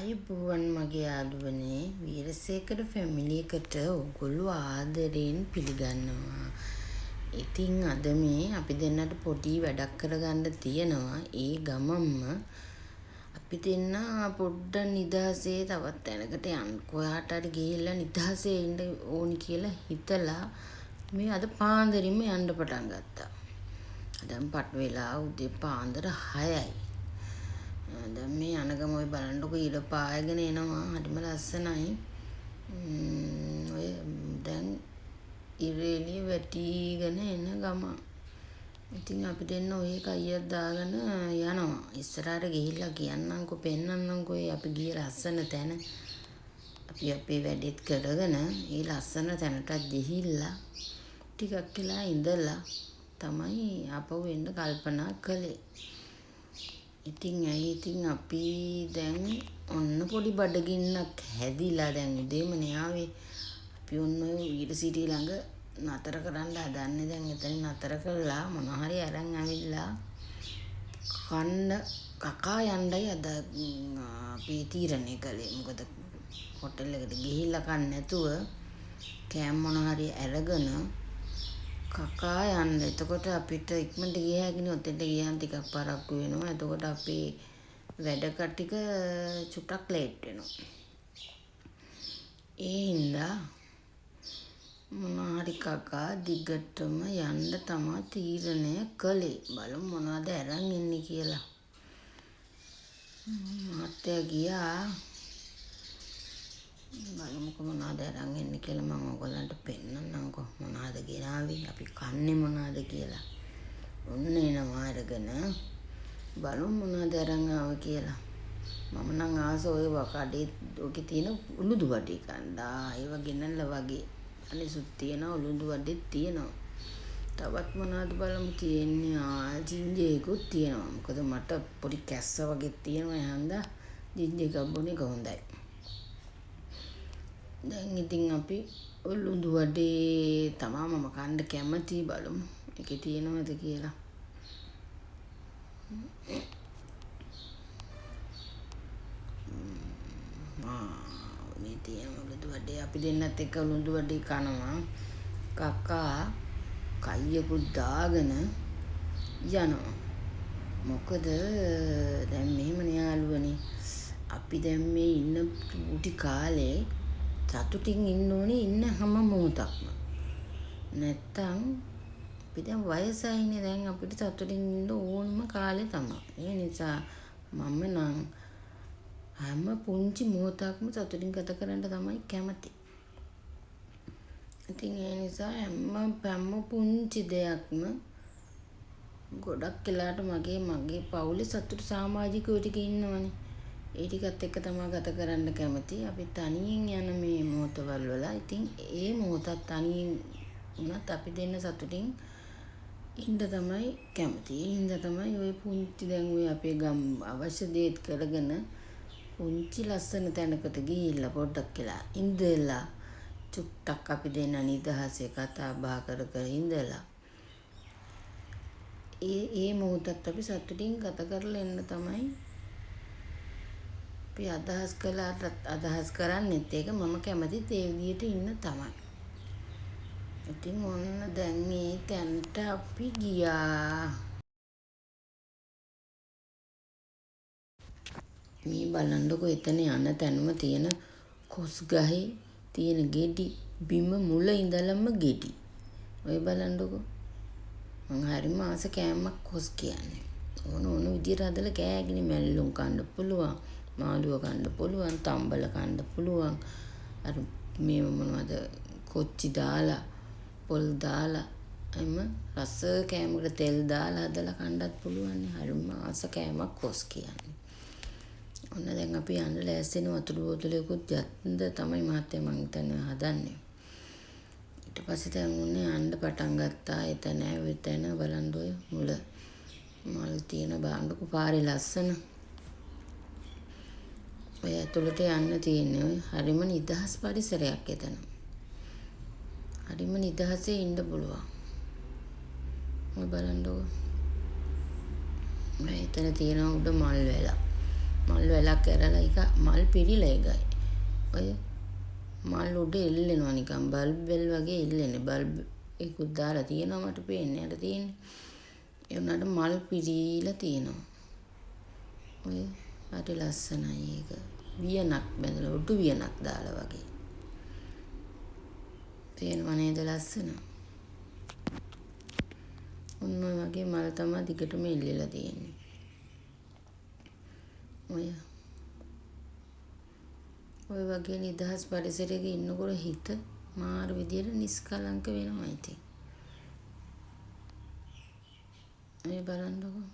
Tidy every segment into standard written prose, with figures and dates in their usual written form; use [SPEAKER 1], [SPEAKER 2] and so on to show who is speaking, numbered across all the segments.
[SPEAKER 1] අයුබෝවන් මගේ යාළුවනේ වීරසේකර ෆැමිලි එකට ඔයගොල්ලෝ ආදරෙන් පිළිගන්නවා. ඉතින් අද මේ අපි දෙන්නට පොඩි වැඩක් කරගන්න තියෙනවා. ඒ ගමම්ම අපි දෙන්න පොඩ්ඩක් නිදහසේ තවත් තැනකට යන්න. කොහාට හරි ගිහිල්ලා නිදහසේ ඉන්න ඕනි කියලා හිතලා මේ අද පාන්දරින්ම යන්න පටන් ගත්තා. දැන් පට වෙලා උදේ පාන්දර 6යි. දැන් මේ අනගම ඔය බලන්නකො ඊට පායගෙන එනවා හරිම ලස්සනයි. ඔය දැන් ඉරේලිය වැටිගෙන එන ගම. ඉතින් අපි දෙන්න ඔය කයියක් දාගෙන යනවා. ඉස්සරහට ගිහිල්ලා කියන්නම්කො පෙන්නන්නම්කො අපි ගිය ලස්සන තැන. අපි අපේ වැඩෙත් කරගෙන ඒ ලස්සන තැනට ගිහිල්ලා ටිකක් වෙලා ඉඳලා තමයි ආපහු එන්න කල්පනා කළේ. ඉතින් අපි දැන් ඔන්න පොඩි බඩගින්නක් හැදිලා දැන් උදේමනේ ආවේ. අපි ඔන්න ඔය වීරසිටි ළඟ නතර කරන්න හදන්නේ. දැන් එතන නතර කළා මොන හරි අරන් ඇවිල්ලා කන්න කකා යන්නයි අද අපි තීරණය කළේ. මොකද හොටෙල් එකට ගිහිල්ලා කන්න නැතුව කෑම මොන හරි අරගෙන කකා යන්න. එතකොට අපිට ඉක්මනට ගිය හැකිනේ. ඔතෙන්ට ගියාම ටිකක් පරක්කු වෙනවා. එතකොට අපි වැඩ කටික චුට්ටක් ලේට් වෙනවා. ඒ හින්දා මොනවා හරි කකා දිගටම යන්න තමයි තීරණය කළේ. බලමු මොනවද අරන් ඉන්නේ කියලා. මහත්තයා ගියා. බලමුකෝ මොනවද අරන් එන්නේ කියලා මම ඔයගොල්ලන්ට පෙන්නන්නම්කෝ. මොනවද ගෙනාවේ අපි කන්නේ මොනවද කියලා. ඔන්න එනවා අරගෙන බලමු මොනවද අරන් ආව කියලා. මම නම් ආස ඔය කඩේ ඔකේ තියෙන උළුදු වඩේ කණ්ඩා ඒව ගෙනල්ලා වගේ අනිසුත් තියෙනවා උළුදු වඩේත් තියෙනවා. තවත් මොනවද බලමු තියෙන්නේ. ජින්ජරේකුත් තියෙනවා. මොකද මට පොඩි කැස්ස වගේ තියෙනවා. ඒ හන්දා ජින්ජරේ එකක් බොන්නේ කොහොඳයි. දැන් ඉතින් අපි උළුදු වඩේ තමයි මම කන්න කැමති. බලමු ඒකේ තියෙනවද කියලා. මේ තියෙන උළුදු වඩේ අපි දෙන්නත් එක්ක උළුදු වඩේ කනවා. කකා කයියකුත් දාගෙන යනවා. මොකද දැන් මෙහෙමනේ යාළුවනේ අපි දැන් මේ ඉන්න පුටි කාලේ සතුටින් ඉන්න ඕනේ ඉන්න හැම මොහොතක්ම. නැත්තම් අපි දැන් වයසයිනේ. දැන් අපිට සතුටින් ඉන්න ඕනම කාලේ තමයි. ඒ නිසා මම නම් හැම පුංචි මොහොතක්ම සතුටින් ගත කරන්න තමයි කැමති. ඉතින් ඒ නිසා හැම පුංචි දෙයක්ම ගොඩක් වෙලාට මගේ පවුලේ සතුටු සමාජිකයෝ ටික ඉන්නවනේ. ඒ ටිකත් එක්ක තමයි ගත කරන්න කැමති. අපි තනියෙන් යන මේ මොහොතවල් වල ඉතින් ඒ මොහොතත් තනියෙන් වුණත් අපි දෙන්න සතුටින් ඉන්න තමයි කැමති. ඒ හින්දා තමයි ওই පුංචි දැන් ওই අපේ ගම් අවශ්‍ය දේත් කරගෙන පුංචි ලස්සන තැනකට ගිහිල්ලා පොඩ්ඩක් කියලා ඉඳලා චුට්ටක් අපි දෙන්න නිදහසේ කතා බහ කර ඉඳලා ඒ මොහොතත් අපි සතුටින් ගත කරලා එන්න තමයි අපි අදහස් කරන්නේත් ඒක මම කැමතිත් ඒ විදිහට ඉන්න තමයි. ඉතින් ඔන්න දැන් මේ තැනට අපි ගියා. මේ බලන්නකො එතන යන තැනම තියෙන කොස් ගහේ තියෙන ගෙඩි බිම මුල ඉඳලම ගෙඩි. ඔය බලන්නකො. මං හරිම ආස කෑමක් කොස් කියන්නේ. ඕන විදියට හදලා කෑගෙන මැල්ලුම් කන්න පුළුවන්. මාළුව කන්න පුළුවන්. තම්බල කන්න පුළුවන්. අර මේ මොනවද කොච්චි දාලා පොල් දාලා එම රස කෑමකට තෙල් දාලා හදලා කන්නත් පුළුවන්. හරිම ආස කෑමක් කොස් කියන්නේ. ඔන්න දැන් අපි යන්න ලෑස්තින වතුර බෝතලයකුත් යන්න තමයි මහත්තයා මං හිතන්නේ හදන්නේ. ඊට පස්සේ දැන් උන්නේ යන්න පටන් ගත්තා. එතන බලන්න ඔය මුල මල් තියෙන බාණ්ඩක පාරේ ලස්සන. ඔය ඇතුළට යන්න තියෙන්නේ ඔය හරිම නිදහස් පරිසරයක් එතන. හරිම නිදහසේ ඉන්න පුළුවන්. ඔය බලන්නකො. එතන තියෙන උඩ මල් වැල. මල් වැලක් ඇරලා එක මල් පිරිලා ඒගයි. ඔය මල් උඩ එල්ලෙනවා නිකන් බල්බ් බෙල් වගේ එල්ලෙන්නේ. බල්බ් ඒකුත් දාලා තියෙනවා මට පේන්නේ. අර තියෙන්නේ. ඒ උනාට මල් පිරීලා තියෙනවා. ඔය හරි ලස්සනයි ඒක. වියනක් බැඳලා උඩු වියනක් දාලා වගේ. පේනව නේද ලස්සන? ඔන්න ඔය වගේ මල් තමයි දිගටම එල්ලලා තියෙන්නේ. ඔය වගේ නිදහස් පරිසරයක ඉන්නකොට හිත මාර විදියට නිස්කලංක වෙනවා ඉතින්. ඔය බලන්නකෝ.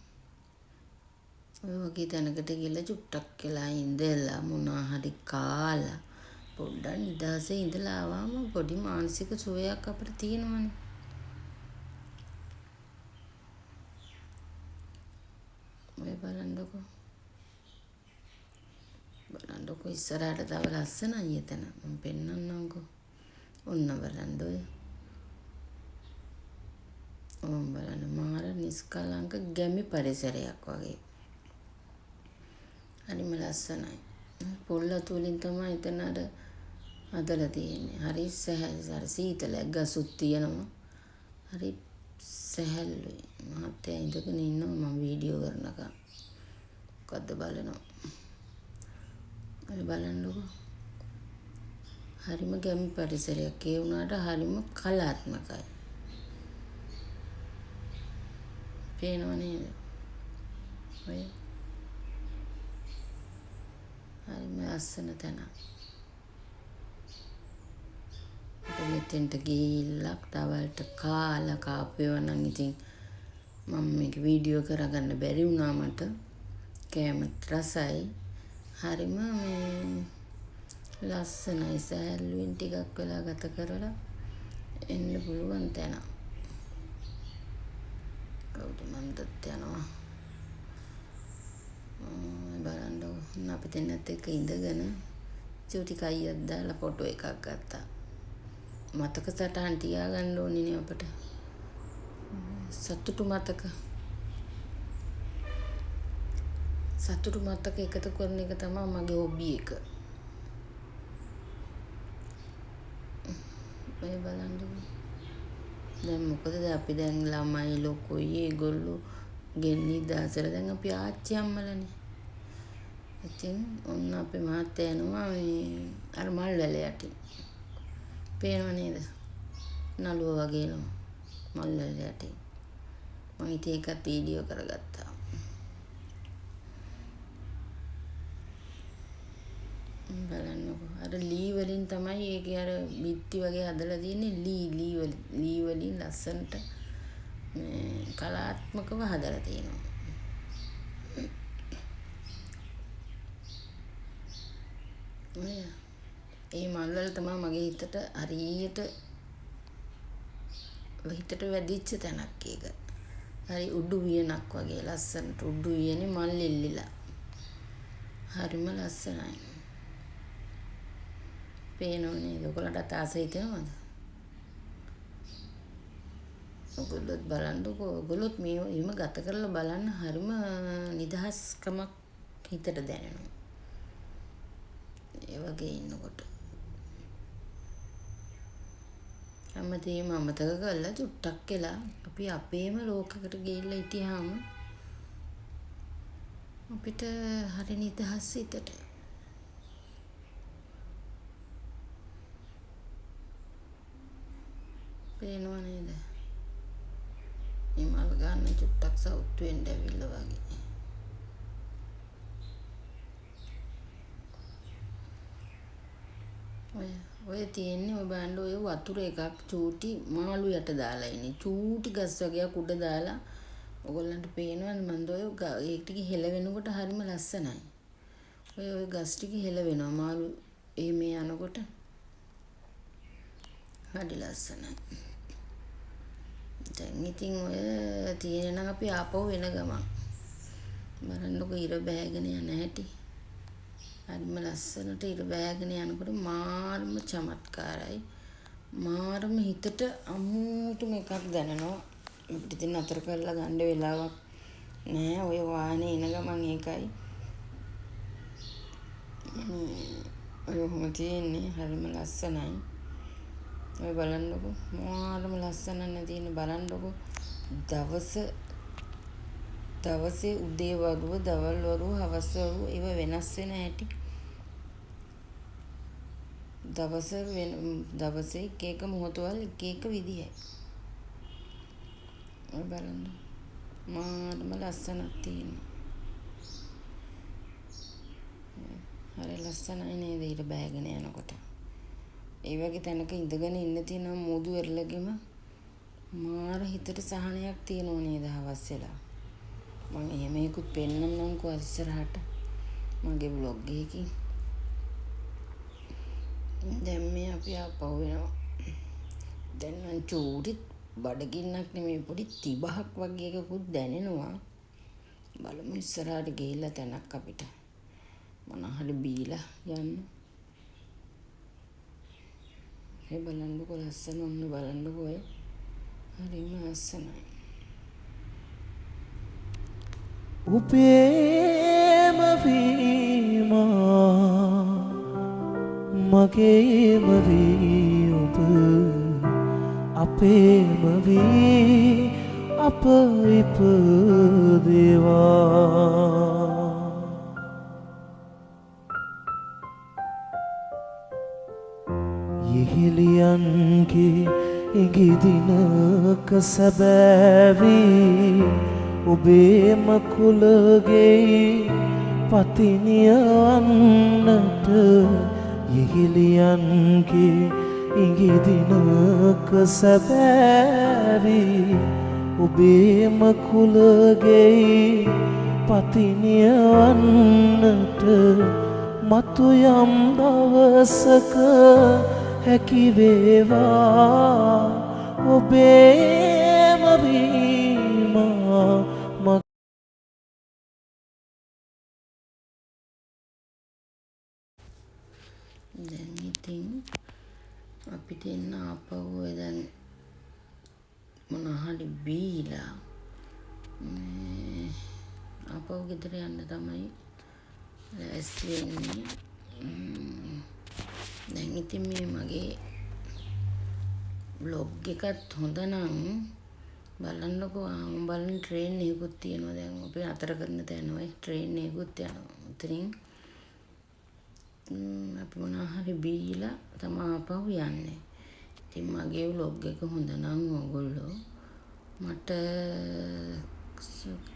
[SPEAKER 1] ඔය වගේ තැනකට ගිහලා චුට්ටක් වෙලා ඉඳලා මොනවා හරි කාලා පොඩ්ඩක් නිදහසේ ඉඳලා ආවම පොඩි මානසික සුවයක් අපිට තියෙනවනේ. ඔය බලන්නකෝ. බලන්නකෝ ඉස්සරහට තව ලස්සනයි එතන. මම පෙන්නන්නම්කෝ. ඔන්න බලන්න ඔය. බලන්න මාර නිස්කලංක ගැමි පරිසරයක් වගේ. හරිම ලස්සනයි. පොල්ලතු වලින් තමයි එතන අර හදලා තියෙන්නේ. හරි සැහැල්ලු සීතලක් ගසුත් තියෙනවා. හරි සැහැල්ලුයි. මහත්තයා ඉඳගෙන ඉන්නවා මම වීඩියෝ කරනකම්. මොකද්ද බලනවා. අර බලන්නකෝ. හරිම ගැමි පරිසරයක්. ඒ වුණාට හරිම කලාත්මකයි. පේනව නේද? ඔය හරිම ලස්සන තැන. අපි මෙතෙන්ට ගිහිල්ලා දවල්ට කාලා කාපේවා නම් ඉතින් මම මේක වීඩියෝ කරගන්න බැරි වුණා මට. කෑමත් රසයි. හරිම මේ ලස්සනයි සෑල්ලුවෙන් ටිකක් වෙලා ගත කරලා එන්න පුළුවන් තැන. කවුද මන්දත් යනවා. බලන්නකො අපි දෙන්නත් එක්ක ඉඳගෙන චූටි කයියක් දාලා ෆොටෝ එකක් ගත්තා. මතක සටහන් තියාගන්න ඕනේ නේ අපට. සතුටු මතක එකතු කරන එක තමයි මගේ හොබි එක. ඔය බලන්නකො. දැන් මොකද අපි දැන් ළමයි ලොකුයි ඒගොල්ලෝ ගෙන්නේ දාසල දැන් අපි ආච්චි අම්මලානේ. ඉතින් ඔන්න අපේ මහත්තයා යනවා මේ අර මල් වැල යටින්. පේනව නේද? නළුව වගේ එනවා මල් වැල යටින්. මම ඉතින් ඒකත් වීඩියෝ කරගත්තා. බලන්නකො. අර ලී වලින් තමයි ඒකේ අර බිත්ති වගේ හදලා තියෙන්නේ. ලී වලින් ලස්සනට මේ කලාත්මකව හදලා තියෙනවා. ඒ මල් වල තමයි මගේ හිතට හරියට වැදිච්ච තැනක් ඒක. හරි උඩු වියනක් වගේ ලස්සනට උඩු වියනේ මල් එල්ලිලා. හරිම ලස්සනයි. පේනව නේද? ඔයගොල්ලන්ට ආස හිතෙනවද? ඔයගොල්ලොත් බලන්නකෝ. ඔයගොල්ලොත් මේ එහෙම ගත කරලා බලන්න හරිම නිදහස්කමක් හිතට දැනෙනවා. ඒ වගේ ඉන්නකොට හැමදේම අමතක කරලා චුට්ටක් වෙලා අපි අපේම ලෝකයකට ගිහිල්ලා හිටියාම අපිට හරි නිදහස් හිතට. පේනව නේද? මේ මල් ගන්න චුට්ටක් සවුත් වෙන්න ඇවිල්ලා වගේ. ඔය තියෙන්නේ ඔය බෑන්ඩ් ඔය වතුර එකක් චූටි මාළු යට දාලා ඉන්නේ. චූටි ගස් වගේක් උඩ දාලා ඔයගොල්ලන්ට පේනවද මන්ද ඔය ඒක ටික හෙල වෙනකොට හරිම ලස්සනයි. ඔය ගස් ටික හෙල වෙනවා මාළු මේ යනකොට. හරි ලස්සනයි. දැන් ඉතින් ඔය තියෙන නම් අපි ආපහු වෙන ගමන්. බලන්නකො ඉර බෑගෙන යන හැටි. හරිම ලස්සනට ඉර බෑගෙන යනකොට මාරම චමත්කාරයි. මාරම හිතට අමුතුම එකක් දැනෙනවා. අපිට ඉතින් අතර කරලා ගන්න වෙලාවක් නෑ. ඔය වාහනේ එන ගමන් ඒකයි. ඔහොම තියෙන්නේ හරිම ලස්සනයි. ඔය බලන්නකො මොනවාරම ලස්සන නැතින බලන්නකො දවසේ උදේ වරුව දවල් වරුව හවස් වරුව ඒව වෙනස් වෙන හැටි දවසේ එක එක මොහොතවල එක එක විදිහයි. ඔය බලන්න මාරම ලස්සනක් තියෙනවා. හරි ලස්සනයි නේද ඊට බෑගෙන යනකොට. ඒ වගේ තැනක ඉඳගෙන ඉන්න තියෙනවා මෝදු වෙරළගෙම මාර හිතට සහනයක් තියෙනව නේද හවස් වෙලා. මම එහෙම එකකුත් පෙන්නන්නම්කෝ ඉස්සරහට මගේ බ්ලොග් එකකින්. දැන් මේ අපි ආපහු වෙනවා. දැන් මං චූටි බඩගින්නක් නෙමෙයි පොඩි තිබහක් වගේ එකකුත් දැනෙනවා. බලමු ඉස්සරහට ගිහිල්ලා තැනක් අපිට මොනහරි බීලා යන්න. ඒ බලන්නකෝ ලස්සන ඔන්න බලන්නකෝ ඔය හරිම ලස්සනයි.
[SPEAKER 2] උපේම වීම මගේම වී ඔබ අපේම වී අප ඉපදේවා. යෙහෙලියන්ගේ ඉඟිදිනක සැබෑවී ඔබේම කුලගේ පතිනියවන්නට යෙහෙලියන්ගේ ඉඟිදිනක සැබෑවී ඔබේම කුලගේ පතිනියවන්නට මතු යම් දවසක හැකිවේවා ඔබේම වීම
[SPEAKER 1] දැන් ඉතින් අපිට එන්න ආපහු දැන් මොනහරි බීලා ආපහු ගෙදර යන්න තමයි ලෑස්ති වෙන්නේ. දැන් ඉතින් මේ මගේ බ්ලොග් එකත් හොඳ නම් බලන්නකෝ බලන්න ට්‍රේන් එකකුත් තියෙනවා. දැන් අපි අතර කරන තැන ඔය ට්‍රේන් එකකුත් යනවා. උතරින් අපි මොනහරි බීලා තමයි ආපහු යන්නේ. ඉතින් මගේ vlog එක හොඳ නම් ඕගොල්ලෝ මට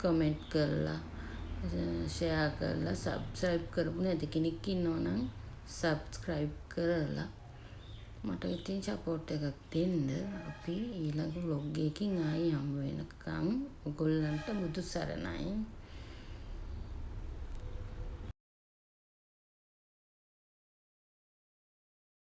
[SPEAKER 1] කමෙන්ට් කරලා ෂෙයා කරලා සබ්ස්ක්‍රයිබ් කරපු නැති කෙනෙක් ඉන්නවා නම් සබ්ස්ක්‍රයිබ් කරලා මට ඉතින් සපෝට් එකක් දෙන්න. අපි ඊළඟ vlog එකකින් ආයි හම්බ වෙනකම් ඔයගොල්ලන්ට බුදු සරණයි.